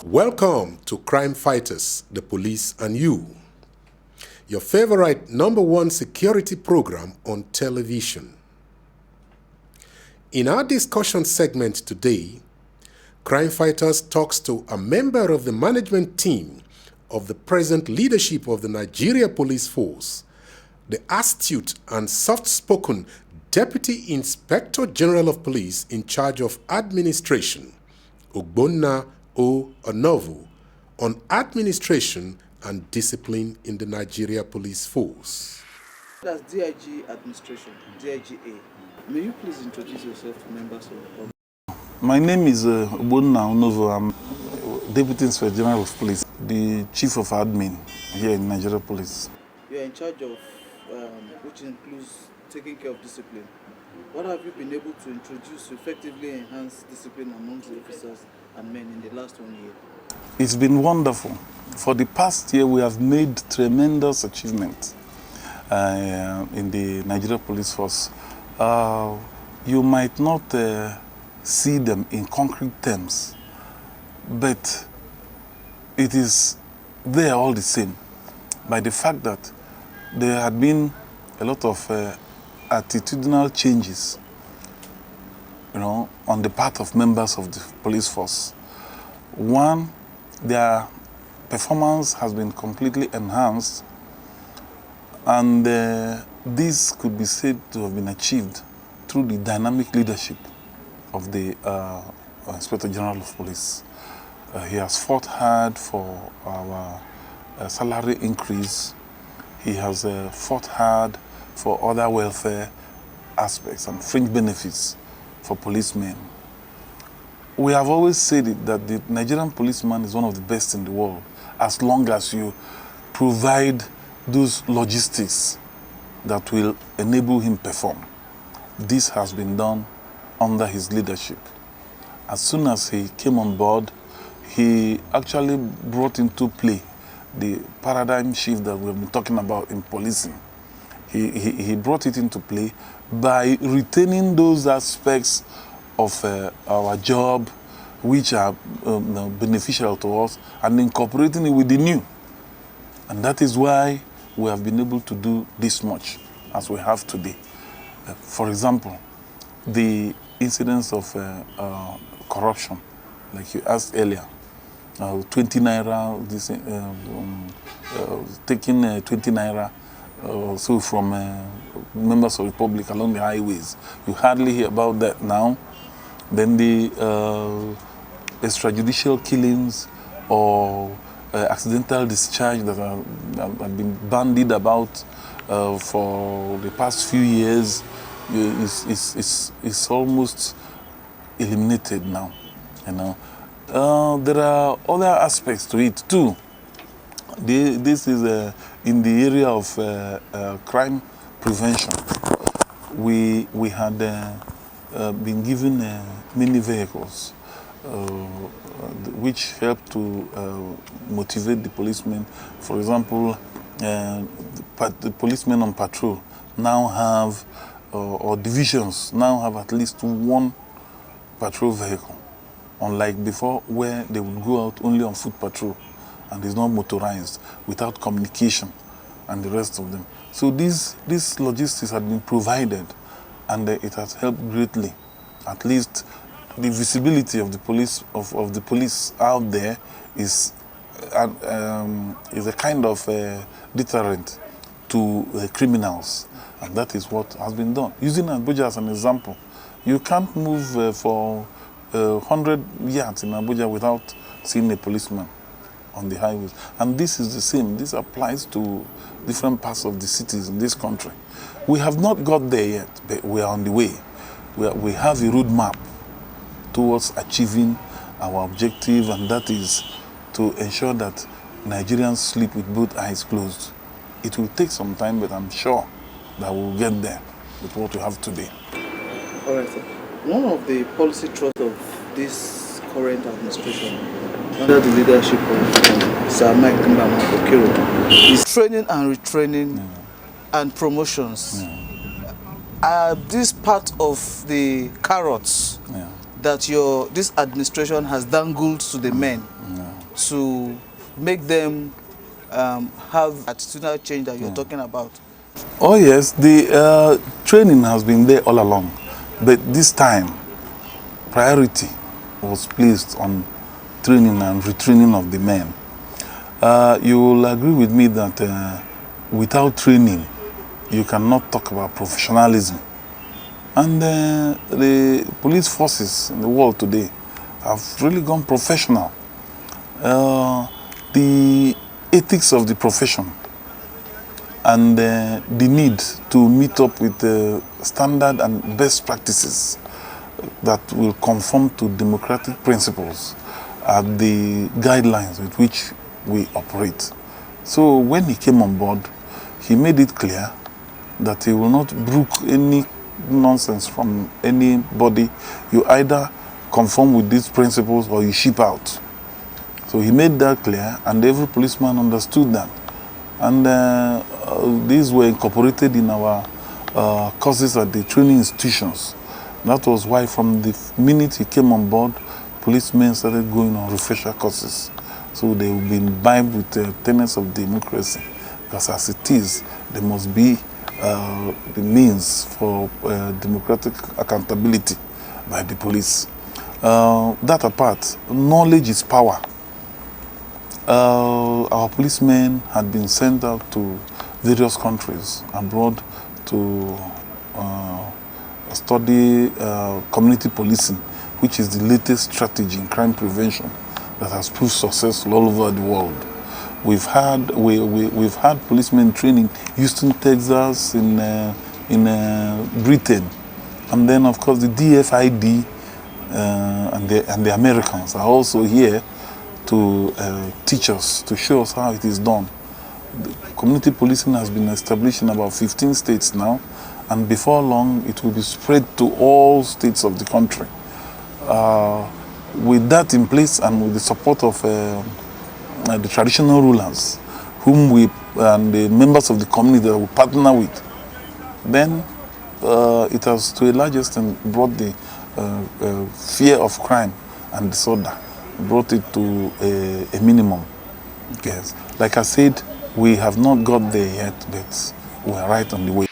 Welcome to Crime Fighters, the Police and You, your favorite #1 security program on television. In our discussion segment today, Crime Fighters talks to a member of the management team of the present leadership of the Nigeria Police Force, the astute and soft-spoken Deputy Inspector General of Police in charge of administration, Ogbonna Onovo, on administration and discipline in the Nigeria Police Force. That's DIG administration, DIGA. May you please introduce yourself to members of the public? My name is Ogbonna Onovo. I'm Deputy Inspector General of Police, the Chief of Admin here in Nigeria Police. You're in charge of, which includes taking care of discipline. What have you been able to introduce to effectively enhance discipline amongst the officers and men in the last 1 year? It's been wonderful. For the past year, we have made tremendous achievements in the Nigeria Police Force. You might not see them in concrete terms, but it is there all the same by the fact that there had been a lot of attitudinal changes, on the part of members of the police force. One, their performance has been completely enhanced, and this could be said to have been achieved through the dynamic leadership of the Inspector General of Police. He has fought hard for our salary increase. He has fought hard for other welfare aspects and fringe benefits for policemen. We have always said it, that the Nigerian policeman is one of the best in the world, as long as you provide those logistics that will enable him perform. This has been done under his leadership. As soon as he came on board, he actually brought into play the paradigm shift that we've been talking about in policing. He brought it into play by retaining those aspects of our job which are beneficial to us and incorporating it with the new. And that is why we have been able to do this much as we have today. For example, the incidence of corruption, like you asked earlier, 20 naira, taking 20 naira so from members of the public along the highways. You hardly hear about that now. Then the extrajudicial killings or accidental discharge that have been bandied about for the past few years is almost eliminated now. There are other aspects to it too. This is in the area of crime prevention. We had been given many vehicles which help to motivate the policemen. For example, the policemen on patrol now have, or divisions now have at least one patrol vehicle, unlike before where they would go out only on foot patrol and is not motorized, without communication and the rest of them. So these logistics had been provided, and it has helped greatly. At least the visibility of the police of the police out there is a kind of deterrent to criminals, and that is what has been done. Using Abuja as an example, you can't move for 100 yards in Abuja without seeing a policeman on the highways. And this is the same. This applies to different parts of the cities in this country. We have not got there yet, but we are on the way. We have a roadmap towards achieving our objective, and that is to ensure that Nigerians sleep with both eyes closed. It will take some time, but I'm sure that we'll get there with what we have today. All right, sir. One of the policy thrusts of this current administration, under the leadership of Sir Mike Mbama Okiro, is training and retraining and promotions. Are this part of the carrots that this administration has dangled to the men to make them have attitudinal change that you're talking about? Oh yes, the training has been there all along, but this time priority was placed on training and retraining of the men. You will agree with me that without training, you cannot talk about professionalism. And the police forces in the world today have really gone professional. The ethics of the profession and the need to meet up with the standard and best practices that will conform to democratic principles are the guidelines with which we operate. So when he came on board, he made it clear that he will not brook any nonsense from anybody. You either conform with these principles or you ship out. So he made that clear, and every policeman understood that. And these were incorporated in our courses at the training institutions. That was why from the minute he came on board, policemen started going on refresher courses. So they will be imbibed with the tenets of democracy. Because as it is, there must be the means for democratic accountability by the police. That apart, knowledge is power. Our policemen had been sent out to various countries abroad to study community policing, which is the latest strategy in crime prevention that has proved successful all over the world. We've had policemen training Houston, Texas, in Britain, and then of course the DFID and the Americans are also here to teach us, to show us how it is done. The community policing has been established in about 15 states now, and before long it will be spread to all states of the country. With that in place and with the support of the traditional rulers, whom we and the members of the community that we partner with, then it has to a large extent brought the fear of crime and disorder, brought it to a minimum. Yes. Like I said, we have not got there yet, but we are right on the way.